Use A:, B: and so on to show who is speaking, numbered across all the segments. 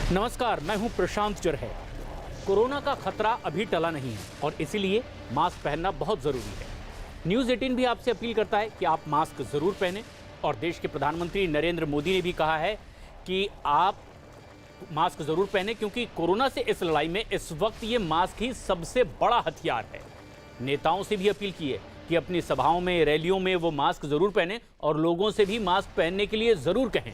A: नमस्कार, मैं हूं प्रशांत जरहे। कोरोना का खतरा अभी टला नहीं है और इसीलिए मास्क पहनना बहुत जरूरी है। न्यूज़ 18 भी आपसे अपील करता है कि आप मास्क जरूर पहनें और देश के प्रधानमंत्री नरेंद्र मोदी ने भी कहा है कि आप मास्क जरूर पहने, क्योंकि कोरोना से इस लड़ाई में इस वक्त ये मास्क ही सबसे बड़ा हथियार है। नेताओं से भी अपील की है कि अपनी सभाओं में, रैलियों में वो मास्क जरूर पहने और लोगों से भी मास्क पहनने के लिए जरूर कहें।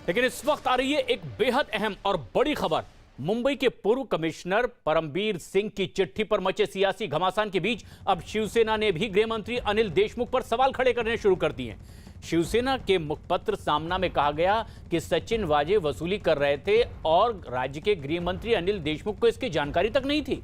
A: लेकिन इस वक्त आ रही है एक बेहद अहम और बड़ी खबर। मुंबई के पूर्व कमिश्नर परमबीर सिंह की चिट्ठी पर मचे सियासी घमासान के बीच अब शिवसेना ने भी गृह मंत्री अनिल देशमुख पर सवाल खड़े करने शुरू कर दिए। शिवसेना के मुखपत्र सामना में कहा गया कि सचिन वाजे वसूली कर रहे थे और राज्य के गृह मंत्री अनिल देशमुख को इसकी जानकारी तक नहीं थी।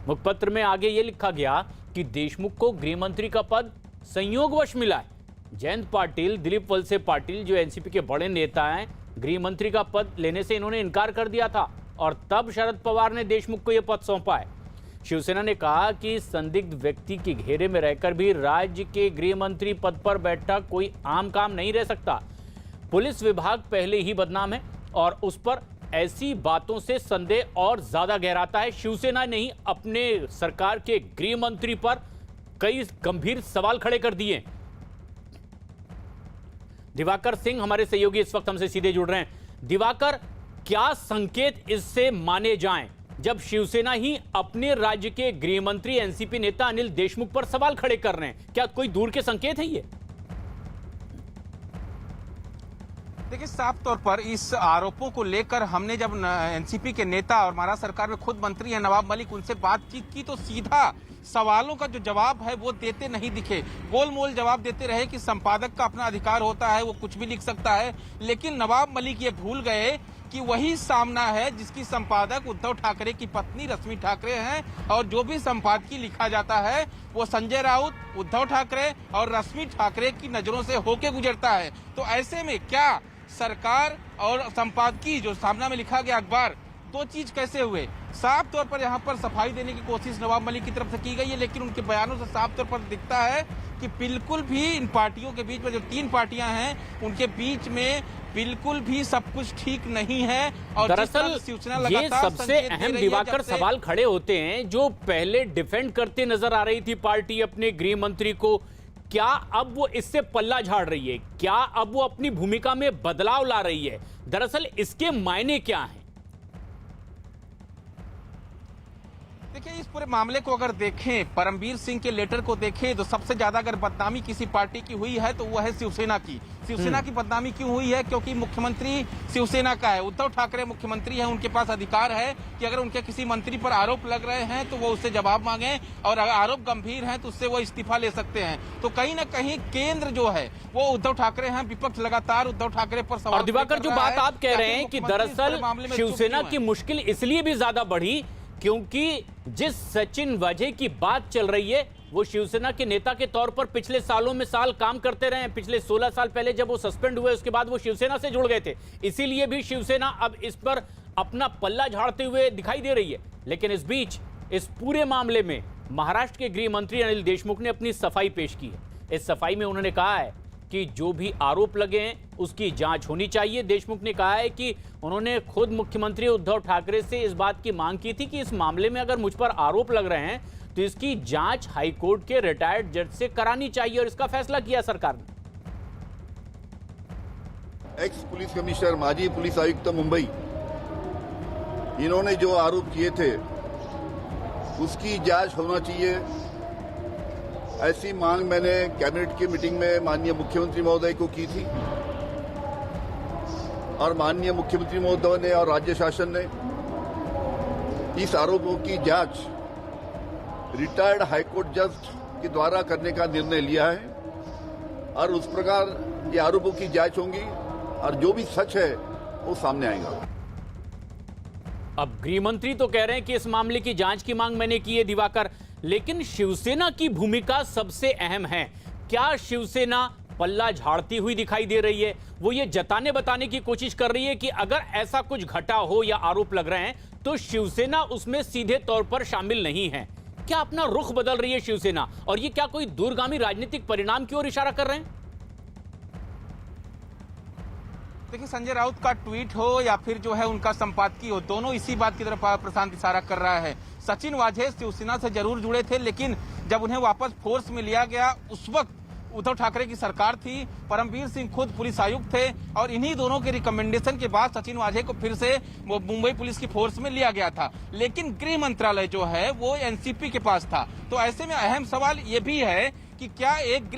A: मुखपत्र में आगे यह लिखा गया कि देशमुख को गृह मंत्री का पद संयोगवश मिला है। जयंत पाटिल, दिलीप वलसे पाटिल जो एनसीपी के बड़े नेता हैं, गृह मंत्री का पद लेने से इन्होंने इनकार कर दिया था और तब शरद पवार ने देशमुख को यह पद सौंपा है। शिवसेना ने कहा कि संदिग्ध व्यक्ति के घेरे में रहकर भी राज्य के गृह मंत्री पद पर बैठा कोई आम काम नहीं रह सकता। पुलिस विभाग पहले ही बदनाम है और उस पर ऐसी बातों से संदेह और ज्यादा गहराता है। शिवसेना ने ही अपने सरकार के गृह मंत्री पर कई गंभीर सवाल खड़े कर दिए। दिवाकर सिंह हमारे सहयोगी इस वक्त हमसे सीधे जुड़ रहे हैं। दिवाकर, क्या संकेत इससे माने जाएं जब शिवसेना ही अपने राज्य के गृह मंत्री एनसीपी नेता अनिल देशमुख पर सवाल खड़े कर रहे हैं? क्या कोई दूर के संकेत है ये?
B: देखिए, साफ तौर पर इस आरोपों को लेकर हमने जब एनसीपी के नेता और महाराष्ट्र सरकार में खुद मंत्री हैं नवाब मलिक, उनसे बातचीत की तो सीधा सवालों का जो जवाब है वो देते नहीं दिखे। गोलमोल जवाब देते रहे कि संपादक का अपना अधिकार होता है, वो कुछ भी लिख सकता है। लेकिन नवाब मलिक ये भूल गए कि वही सामना है जिसकी संपादक उद्धव ठाकरे की पत्नी रश्मि ठाकरे हैं और जो भी संपादकीय लिखा जाता है वो संजय राउत, उद्धव ठाकरे और रश्मि ठाकरे की नजरों से होके गुजरता है। तो ऐसे में क्या सरकार और संपादकीय जो सामना में लिखा गया अखबार, दो चीज कैसे हुए? साफ तौर पर यहाँ पर सफाई देने की कोशिश नवाब मलिक की तरफ से की गई है, लेकिन उनके बयानों से साफ तौर पर दिखता है कि बिल्कुल भी इन पार्टियों के बीच में, जो तीन पार्टियां हैं उनके बीच में बिल्कुल भी सब कुछ ठीक नहीं है। और
A: दरअसल ये सबसे अहम दिवाकर सवाल खड़े होते हैं जो पहले डिफेंड करते नजर आ रही थी पार्टी अपने गृह मंत्री को। क्या अब वो इससे पल्ला झाड़ रही है? क्या अब वो अपनी भूमिका में बदलाव ला रही है? दरअसल इसके मायने क्या हैं?
B: देखिए, इस पूरे मामले को अगर देखें, परमबीर सिंह के लेटर को देखें, तो सबसे ज्यादा अगर बदनामी किसी पार्टी की हुई है तो वो है शिवसेना की। शिवसेना की बदनामी क्यों हुई है? क्योंकि मुख्यमंत्री शिवसेना का है, उद्धव ठाकरे मुख्यमंत्री है, उनके पास अधिकार है कि अगर उनके किसी मंत्री पर आरोप लग रहे हैं तो वो उससे जवाब मांगे और अगर आरोप गंभीर है तो उससे वो इस्तीफा ले सकते हैं। तो कहीं ना कहीं केंद्र जो है वो उद्धव ठाकरे हैं, विपक्ष लगातार उद्धव ठाकरे पर सवाल।
A: और दिवाकर, जो बात आप कह रहे हैं कि दरअसल शिवसेना की मुश्किल इसलिए भी ज्यादा बढ़ी क्योंकि जिस सचिन वाजे की बात चल रही है वो शिवसेना के नेता के तौर पर पिछले सालों में साल काम करते रहे। पिछले 16 साल पहले जब वो सस्पेंड हुए उसके बाद वो शिवसेना से जुड़ गए थे, इसीलिए भी शिवसेना अब इस पर अपना पल्ला झाड़ते हुए दिखाई दे रही है। लेकिन इस बीच इस पूरे मामले में महाराष्ट्र के गृह मंत्री अनिल देशमुख ने अपनी सफाई पेश की है। इस सफाई में उन्होंने कहा है कि जो भी आरोप लगे हैं उसकी जांच होनी चाहिए। देशमुख ने कहा है कि उन्होंने खुद मुख्यमंत्री उद्धव ठाकरे से इस बात की मांग की थी कि इस मामले में अगर मुझ पर आरोप लग रहे हैं तो इसकी जांच हाईकोर्ट के रिटायर्ड जज से करानी चाहिए और इसका फैसला किया सरकार ने।
C: एक्स पुलिस कमिश्नर, माजी पुलिस आयुक्त मुंबई, इन्होंने जो आरोप किए थे उसकी जांच होना चाहिए, ऐसी मांग मैंने कैबिनेट की मीटिंग में माननीय मुख्यमंत्री महोदय को की थी और माननीय मुख्यमंत्री महोदय ने और राज्य शासन ने इस आरोपों की जांच रिटायर्ड हाईकोर्ट जज के द्वारा करने का निर्णय लिया है और उस प्रकार ये आरोपों की जांच होंगी और जो भी सच है वो सामने आएगा।
A: अब गृह मंत्री तो कह रहे हैं कि इस मामले की जांच की मांग मैंने की है दिवाकर, लेकिन शिवसेना की भूमिका सबसे अहम है। क्या शिवसेना पल्ला झाड़ती हुई दिखाई दे रही है? वो ये जताने बताने की कोशिश कर रही है कि अगर ऐसा कुछ घटा हो या आरोप लग रहे हैं तो शिवसेना उसमें सीधे तौर पर शामिल नहीं है। क्या अपना रुख बदल रही है शिवसेना और ये क्या कोई दूरगामी राजनीतिक परिणाम की ओर इशारा कर रहे हैं?
B: देखिए, संजय राउत का ट्वीट हो या फिर जो है उनका संपादकीय हो, दोनों इसी बात की तरफ प्रशांत इशारा कर रहा है। सचिन वाझे शिवसेना से जरूर जुड़े थे, लेकिन जब उन्हें वापस फोर्स में लिया गया उस वक्त उद्धव ठाकरे की सरकार थी, परमवीर सिंह खुद पुलिस आयुक्त थे और इन्हीं दोनों के रिकमेंडेशन के बाद सचिन वाझे को फिर से मुंबई पुलिस की फोर्स में लिया गया था। लेकिन गृह मंत्रालय जो है वो एनसीपी के पास था। तो ऐसे में अहम सवाल ये भी है कि क्या एक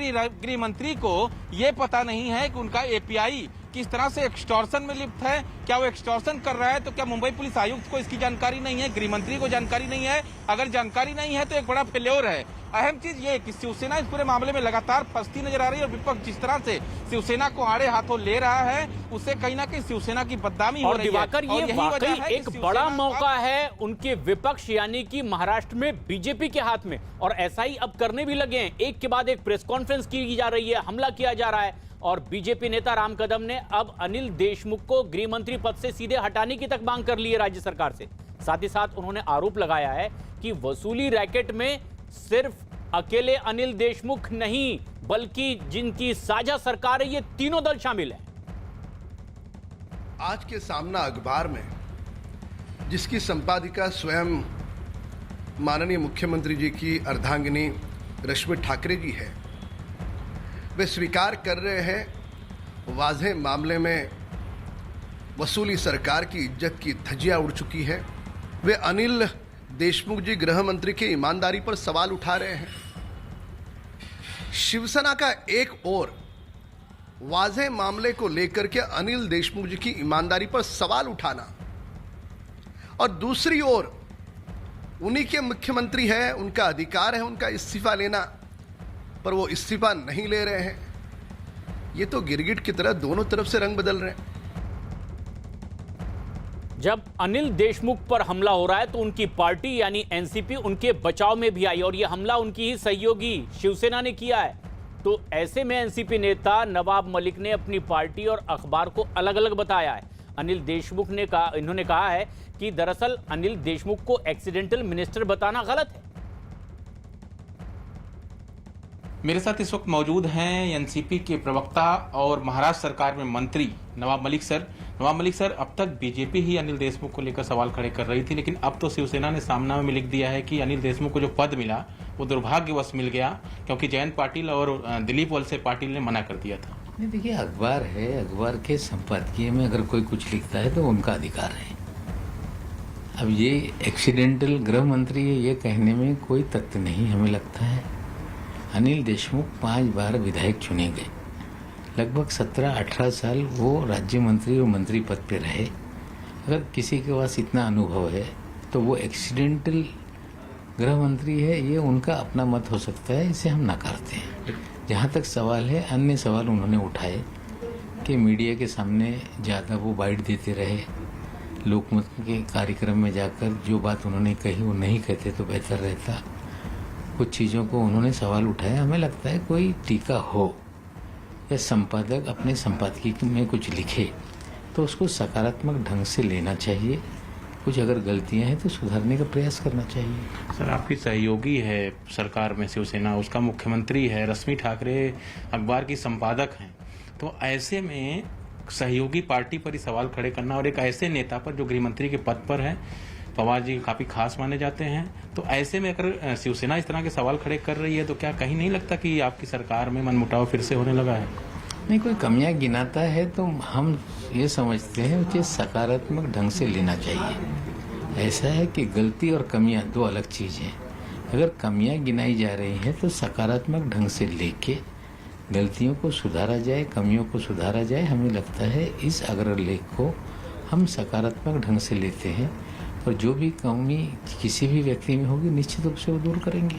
B: गृह मंत्री को ये पता नहीं है कि उनका एपीआई किस तरह से एक्सटॉर्शन में लिप्त है? क्या वो एक्सटॉर्शन कर रहा है? तो क्या मुंबई पुलिस आयुक्त को इसकी जानकारी नहीं है, गृह मंत्री को जानकारी नहीं है? अगर जानकारी नहीं है तो एक बड़ा फेल्योर है। अहम चीज ये कि शिवसेना इस पूरे मामले में लगातार फंसती नजर आ रही है और विपक्ष जिस तरह से शिवसेना को आड़े हाथों ले रहा है उससे कहीं ना कहीं शिवसेना की बदनामी हो रही है।
A: दिवाकर, ये वाकई एक बड़ा मौका है उनके विपक्ष यानी कि महाराष्ट्र में बीजेपी के हाथ में, और ऐसा ही अब करने भी लगे हैं। एक के बाद एक प्रेस कॉन्फ्रेंस की जा रही है, हमला किया जा रहा है और बीजेपी नेता राम कदम ने अब अनिल देशमुख को गृह मंत्री पद से सीधे हटाने की तक मांग कर ली है राज्य सरकार से। साथ ही साथ उन्होंने आरोप लगाया है कि वसूली रैकेट में सिर्फ अकेले अनिल देशमुख नहीं बल्कि जिनकी साझा सरकार है ये तीनों दल शामिल हैं।
D: आज के सामना अखबार में जिसकी संपादिका स्वयं माननीय मुख्यमंत्री जी की अर्धांगिनी रश्मि ठाकरे जी है, वे स्वीकार कर रहे हैं वाज़ेह मामले में वसूली सरकार की इज्जत की धज्जियां उड़ चुकी है। वे अनिल देशमुख जी गृह मंत्री की ईमानदारी पर सवाल उठा रहे हैं। शिवसेना का एक और वाज़ेह मामले को लेकर के अनिल देशमुख जी की ईमानदारी पर सवाल उठाना और दूसरी ओर उन्हीं के मुख्यमंत्री है, उनका अधिकार है उनका इस्तीफा लेना, पर वो इस्तीफा नहीं ले रहे हैं। ये तो गिरगिट की तरह दोनों तरफ से रंग बदल रहे हैं।
A: जब अनिल देशमुख पर हमला हो रहा है तो उनकी पार्टी यानी एनसीपी उनके बचाव में भी आई और यह हमला उनकी ही सहयोगी शिवसेना ने किया है। तो ऐसे में एनसीपी नेता नवाब मलिक ने अपनी पार्टी और अखबार को अलग अलग बताया है। अनिल देशमुख ने कहा, इन्होंने कहा है कि दरअसल अनिल देशमुख को एक्सीडेंटल मिनिस्टर बताना गलत है।
B: मेरे साथ इस वक्त मौजूद हैं एनसीपी के प्रवक्ता और महाराष्ट्र सरकार में मंत्री नवाब मलिक सर। नवाब मलिक सर, अब तक बीजेपी ही अनिल देशमुख को लेकर सवाल खड़े कर रही थी, लेकिन अब तो शिवसेना ने सामना में लिख दिया है कि अनिल देशमुख को जो पद मिला वो दुर्भाग्यवश मिल गया क्योंकि जयंत पाटिल और दिलीप वलसे पाटिल ने मना कर दिया था।
E: नहीं, देखिए अखबार है, अखबार के संपादकीय में अगर कोई कुछ लिखता है तो उनका अधिकार है। अब ये एक्सीडेंटल गृह मंत्री है ये कहने में कोई तथ्य नहीं हमें लगता है। अनिल देशमुख 5 बार विधायक चुने गए, लगभग 17-18 साल वो राज्य मंत्री और मंत्री पद पे रहे। अगर किसी के पास इतना अनुभव है तो वो एक्सीडेंटल गृह मंत्री है, ये उनका अपना मत हो सकता है, इसे हम नकारते हैं। जहाँ तक सवाल है, अन्य सवाल उन्होंने उठाए कि मीडिया के सामने ज़्यादा वो बाइट देते रहे, लोकमत के कार्यक्रम में जाकर जो बात उन्होंने कही वो नहीं कहते तो बेहतर रहता। कुछ चीज़ों को उन्होंने सवाल उठाया। हमें लगता है कोई टीका हो या संपादक अपने संपादकीय में कुछ लिखे तो उसको सकारात्मक ढंग से लेना चाहिए। कुछ अगर गलतियां हैं तो सुधारने का प्रयास करना चाहिए।
B: सर, आपकी सहयोगी है सरकार में शिवसेना, उसका मुख्यमंत्री है, रश्मि ठाकरे अखबार की संपादक हैं, तो ऐसे में सहयोगी पार्टी पर ही सवाल खड़े करना और एक ऐसे नेता पर जो गृह मंत्री के पद पर है, पवार जी काफी खास माने जाते हैं, तो ऐसे में अगर शिवसेना इस तरह के सवाल खड़े कर रही है तो क्या कहीं नहीं लगता कि आपकी सरकार में मनमुटाव फिर से होने लगा है?
E: नहीं, कोई कमियां गिनाता है तो हम ये समझते हैं उसे सकारात्मक ढंग से लेना चाहिए। ऐसा है कि गलती और कमियां दो अलग चीज़ हैं। अगर कमियां गिनाई जा रही हैं तो सकारात्मक ढंग से लेके गलतियों को सुधारा जाए, कमियों को सुधारा जाए। हमें लगता है इस अग्रलेख को हम सकारात्मक ढंग से लेते हैं और जो भी कमी किसी भी व्यक्ति में होगी निश्चित रूप से वो दूर करेंगे।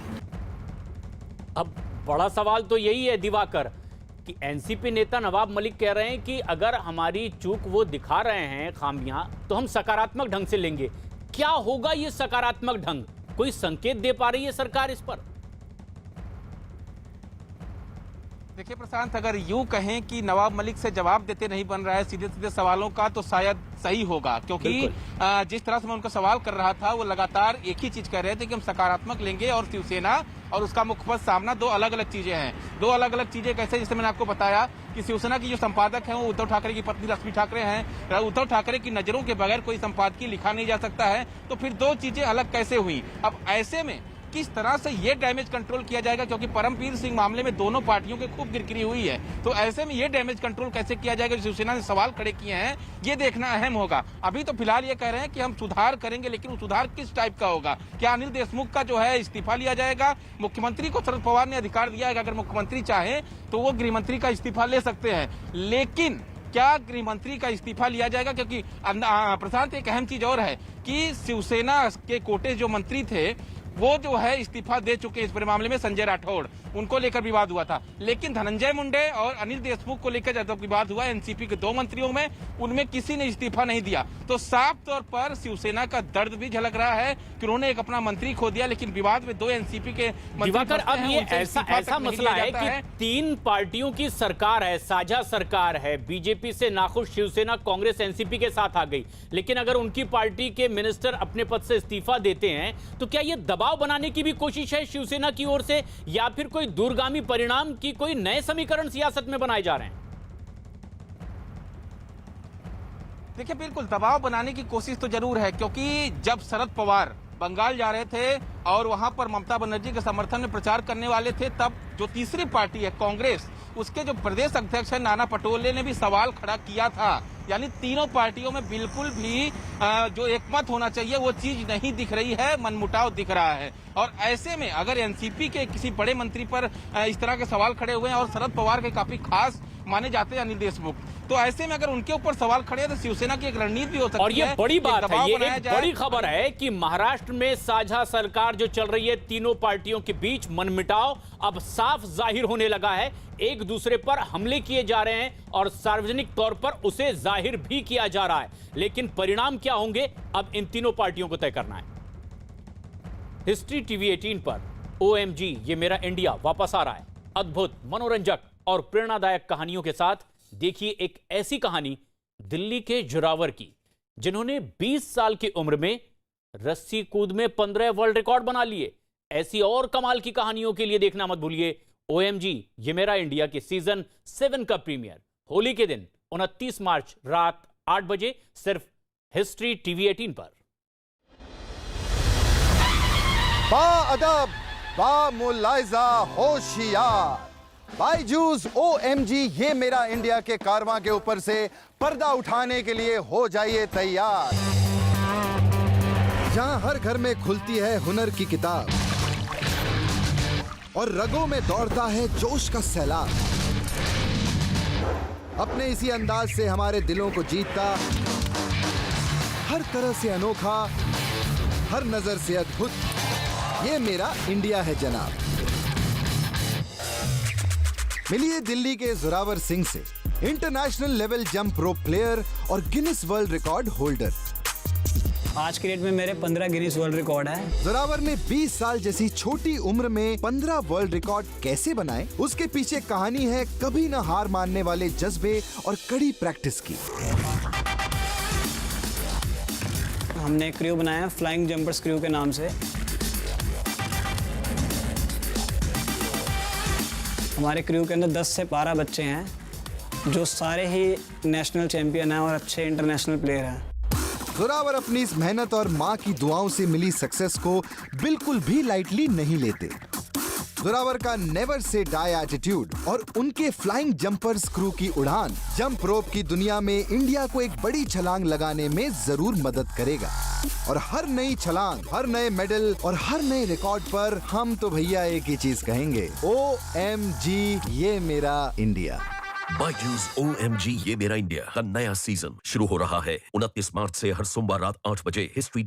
A: अब बड़ा सवाल तो यही है दिवाकर कि एनसीपी नेता नवाब मलिक कह रहे हैं कि अगर हमारी चूक वो दिखा रहे हैं खामियां तो हम सकारात्मक ढंग से लेंगे। क्या होगा ये सकारात्मक ढंग? कोई संकेत दे पा रही है सरकार इस पर?
B: देखिए प्रशांत, अगर यूं कहें कि नवाब मलिक से जवाब देते नहीं बन रहा है सीधे सीधे सवालों का तो शायद सही होगा, क्योंकि जिस तरह से मैं उनका सवाल कर रहा था वो लगातार एक ही चीज कह रहे थे कि हम सकारात्मक लेंगे और शिवसेना और उसका मुख्य पद सामना दो अलग अलग चीजें हैं। दो अलग अलग चीजें कैसे? जैसे मैंने आपको बताया कि शिवसेना की जो संपादक है वो उद्धव ठाकरे की पत्नी रश्मि ठाकरे हैं। उद्धव ठाकरे की नजरों के बगैर कोई संपादकीय लिखा नहीं जा सकता है, तो फिर दो चीजें अलग कैसे हुई। अब ऐसे में किस तरह से ये डैमेज कंट्रोल किया जाएगा, क्योंकि परमवीर सिंह मामले में दोनों पार्टियों की खूब गिरगिरी हुई है, तो ऐसे में ये डैमेज कंट्रोल कैसे किया जाएगा, शिवसेना ने सवाल खड़े किए हैं, ये देखना अहम होगा। अभी तो फिलहाल ये कह रहे हैं कि हम सुधार करेंगे, लेकिन वो सुधार किस टाइप का होगा। क्या अनिल देशमुख का जो है इस्तीफा लिया जाएगा? मुख्यमंत्री को शरद पवार ने अधिकार दिया है, अगर मुख्यमंत्री चाहे तो वो गृहमंत्री का इस्तीफा ले सकते हैं, लेकिन क्या गृहमंत्री का इस्तीफा लिया जाएगा? क्योंकि प्रशांत, एक अहम चीज और है कि शिवसेना के कोटे जो मंत्री थे वो जो है इस्तीफा दे चुके इस पूरे मामले में। संजय राठौड़, उनको लेकर विवाद हुआ था, लेकिन धनंजय मुंडे और अनिल देशमुख को लेकर जब विवाद हुआ एनसीपी के दो मंत्रियों में, उनमें किसी ने इस्तीफा नहीं दिया। तो साफ तौर पर शिवसेना का दर्द भी झलक रहा है कि उन्होंने एक अपना मंत्री खो दिया, लेकिन विवाद में दो एनसीपी के
A: दिवाकर, अब ये ऐसा मसला है कि तीन पार्टियों की सरकार है, साझा सरकार है, बीजेपी से नाखुश शिवसेना कांग्रेस एनसीपी के साथ आ गई, लेकिन अगर उनकी पार्टी के मिनिस्टर अपने पद से इस्तीफा देते हैं तो क्या ये दबाव बनाने की भी कोशिश है शिवसेना की ओर से, या फिर कोई दूरगामी परिणाम की कोई नए समीकरण सियासत में बनाए जा रहे हैं?
B: देखिए, बिल्कुल दबाव बनाने की कोशिश तो जरूर है, क्योंकि जब शरद पवार बंगाल जा रहे थे और वहां पर ममता बनर्जी के समर्थन में प्रचार करने वाले थे, तब जो तीसरी पार्टी है कांग्रेस, उसके जो प्रदेश अध्यक्ष है नाना पटोले ने भी सवाल खड़ा किया था। यानी तीनों पार्टियों में बिल्कुल भी जो एकमत होना चाहिए वो चीज नहीं दिख रही है, मनमुटाव दिख रहा है। और ऐसे में अगर एनसीपी के किसी बड़े मंत्री पर इस तरह के सवाल खड़े हुए हैं और शरद पवार के काफी खास माने जाते हैं अनिल देशमुख, तो ऐसे में अगर उनके ऊपर सवाल खड़े हैं तो शिवसेना की एक रणनीति भी हो सकती है।
A: और ये बड़ी बात है, ये एक बड़ी खबर है कि महाराष्ट्र में साझा सरकार जो चल रही है, तीनों पार्टियों के बीच मनमुटाव अब साफ जाहिर होने लगा है। एक दूसरे पर हमले किए जा रहे हैं और सार्वजनिक तौर पर उसे जाहिर भी किया जा रहा है, लेकिन परिणाम क्या होंगे अब इन तीनों पार्टियों को तय करना है। हिस्ट्री टीवी 18 पर OMG ये मेरा इंडिया वापस आ रहा है। अद्भुत, मनोरंजक और प्रेरणादायक कहानियों के साथ देखिए एक ऐसी कहानी दिल्ली के जोरावर की, जिन्होंने 20 साल की उम्र में रस्सी कूद में 15 वर्ल्ड रिकॉर्ड बना लिए। ऐसी और कमाल की कहानियों के लिए देखना मत भूलिए OMG ये मेरा इंडिया के सीजन 7 का प्रीमियर होली के दिन 29 मार्च रात 8 बजे सिर्फ हिस्ट्री टीवी 18 पर।
F: बाअदब, बामुलाइजा, होशियार, बायजूस OMG ये मेरा इंडिया के कारवां के ऊपर से पर्दा उठाने के लिए हो जाइए तैयार। जहां हर घर में खुलती है हुनर की किताब और रगों में दौड़ता है जोश का सैलाब। अपने इसी अंदाज से हमारे दिलों को जीतता, हर तरह से अनोखा, हर नजर से अद्भुत, ये मेरा इंडिया है जनाब। मिलिए दिल्ली के जोरावर सिंह से, international level jump rope player और गिनीज वर्ल्ड रिकॉर्ड होल्डर।
G: आज की डेट में मेरे 15 गिनीज वर्ल्ड रिकॉर्ड है।
F: जोरावर ने 20 साल जैसी छोटी उम्र में 15 वर्ल्ड रिकॉर्ड कैसे बनाए, उसके पीछे कहानी है कभी न हार मानने वाले जज्बे और कड़ी प्रैक्टिस की।
G: हमने एक क्रू बनाया फ्लाइंग जंपर्स क्रू के नाम से। हमारे क्रू के अंदर 10 से 12 बच्चे हैं जो सारे ही नेशनल चैंपियन हैं और अच्छे इंटरनेशनल प्लेयर हैं।
F: जोरावर अपनी इस मेहनत और माँ की दुआओं से मिली सक्सेस को बिल्कुल भी लाइटली नहीं लेते। जोरावर का नेवर से डाई एटीट्यूड और उनके फ्लाइंग जंपर्स क्रू की उड़ान जंप रोप की दुनिया में इंडिया को एक बड़ी छलांग लगाने में जरूर मदद करेगा। और हर नई छलांग, हर नए मेडल और हर नए रिकॉर्ड पर हम तो भैया एक ही चीज कहेंगे, OMG ये मेरा इंडिया।
H: बायजूस OMG ये मेरा इंडिया का नया सीजन शुरू हो रहा है 29 मार्च से हर सोमवार रात 8 बजे हिस्ट्री